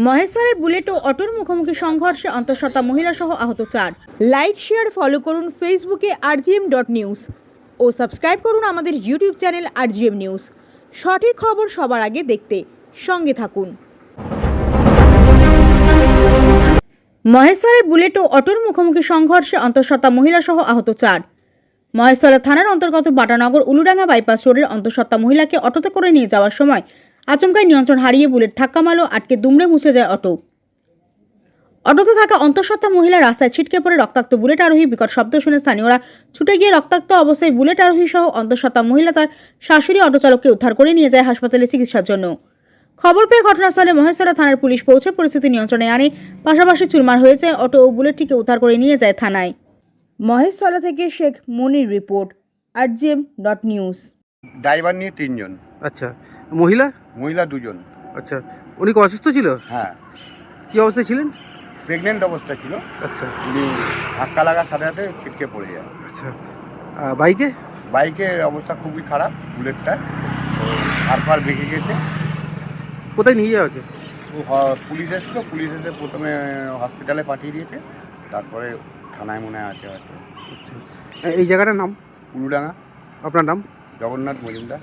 মহেশতলায় bullet ও অটোর মুখোমুখি সংঘর্ষে অন্তঃসত্ত্বা মহিলা সহ আহত 4। লাইক শেয়ার ফলো করুন ফেসবুকে rgm.news ও সাবস্ক্রাইব করুন আমাদের ইউটিউব চ্যানেল rgm নিউজ। সঠিক খবর সবার আগে দেখতে সঙ্গে থাকুন। মহেশতলায় বুলেট ও অটোর মুখোমুখি সংঘর্ষে অন্তঃসত্ত্বা মহিলা সহ আহত 4। মহেশতলা থানার অন্তর্গত বাটানগর উলুডাঙ্গা বাইপাস রোডের অন্তঃসত্ত্বা মহিলাকে অটোতে করে নিয়ে যাওয়ার সময় আচমকাই নিয়ন্ত্রণ হারিয়ে বুলেট ধাক্কা মারল, আটকে দুমড়ে মুচড়ে যায় অটো। অটোতে থাকা অন্তঃসত্ত্বা মহিলা রাস্তায় ছিটকে পড়ে রক্তাক্ত বুলেট আরোহী। বিকট শব্দ শুনে স্থানীয়রা ছুটে গিয়ে রক্তাক্ত অবস্থায় বুলেট আরোহী সহ অন্তঃসত্ত্বা মহিলা তার শাশুড়ি অটো চালককে উদ্ধার করে নিয়ে যায় হাসপাতালে চিকিৎসার জন্য। খবর পেয়ে ঘটনাস্থলে মহেশতলা থানার পুলিশ পৌঁছে পরিস্থিতি নিয়ন্ত্রণে আনে। পাশাপাশি চুরমার হয়েছে অটো ও বুলেটটিকে উদ্ধার করে নিয়ে যায় থানায়। মহেশতলা থেকে শেখ মনির রিপোর্ট, rgm.news। ড্রাইভার নিয়ে 3 জন। আচ্ছা, মহিলা? মহিলা 2 জন। আচ্ছা, উনি কি অসুস্থ ছিল? হ্যাঁ। কি অবস্থায় ছিলেন? প্রেগনেন্ট অবস্থা ছিল। আচ্ছা, উনি ধাক্কা লাগার সাথে সাথে ছিটকে পড়ে যায়। আচ্ছা, বাইকে? বাইকের অবস্থা খুবই খারাপ, বুলেটটা হাড় ভেঙে গেছে। কোথায় নিয়ে যাওয়া হচ্ছে? পুলিশ এসেছিল, পুলিশ এসে প্রথমে হসপিটালে পাঠিয়ে দিয়েছে, তারপরে থানায় মনে আছে হয়তো। আচ্ছা, এই জায়গাটার নাম? উলুডাঙ্গা। আপনার নাম? জগন্নাথ মজুমদার।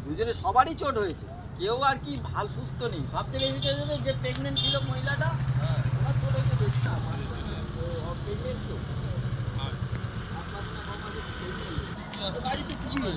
দুজনে সবারই চোট হয়েছে, কেউ আর কি ভাল সুস্থ নেই। সবচেয়ে বেশি যে প্রেগনেন্ট ছিল মহিলাটা, ওনার চোট হয়েছে বেশি না, বাড়িতে কিছু নেই।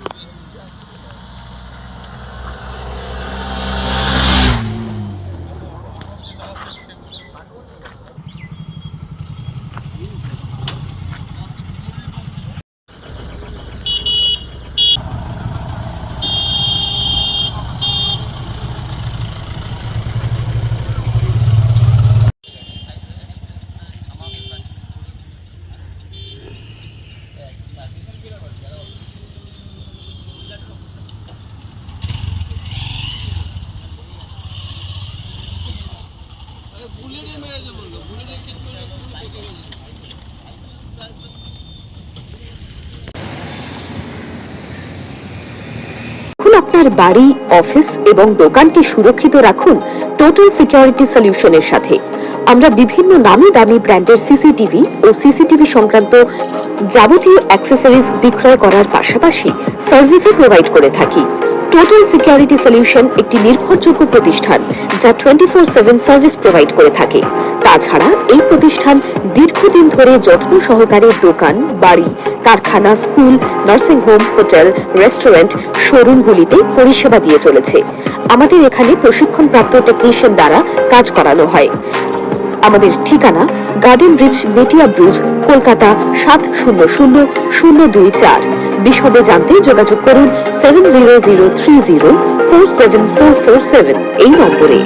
আপনার বাড়ি, অফিস এবং দোকানকে সুরক্ষিত রাখুন টোটাল সিকিউরিটি সলিউশনের সাথে। আমরা বিভিন্ন নামি দামি ব্র্যান্ডের সিসিটিভি ও সিসিটিভি সংক্রান্ত যাবতীয় অ্যাক্সেসরিজ বিক্রয় করার পাশাপাশি সার্ভিসও প্রোভাইড করে থাকি। টোটাল সিকিউরিটি সলিউশন একটি নির্ভরযোগ্য প্রতিষ্ঠান যা 24/7 সার্ভিস প্রোভাইড করে থাকে। তাছাড়া এই প্রতিষ্ঠান দীর্ঘদিন ধরে যত্ন সহকারে দোকান, বাড়ি, কারখানা, school, nursing home, hotel, restaurant, শোরুমগুলিতে পরিষেবা দিয়ে চলেছে। আমাদের এখানে প্রশিক্ষণপ্রাপ্ত টেকনিশিয়ান দ্বারা কাজ করানো হয়। আমাদের ঠিকানা গার্ডেন রিচ, মেটিয়া ব্রুজ, কলকাতা 700024। বিশদে জানতে যোগাযোগ করুন 7003047447 এই নম্বরে।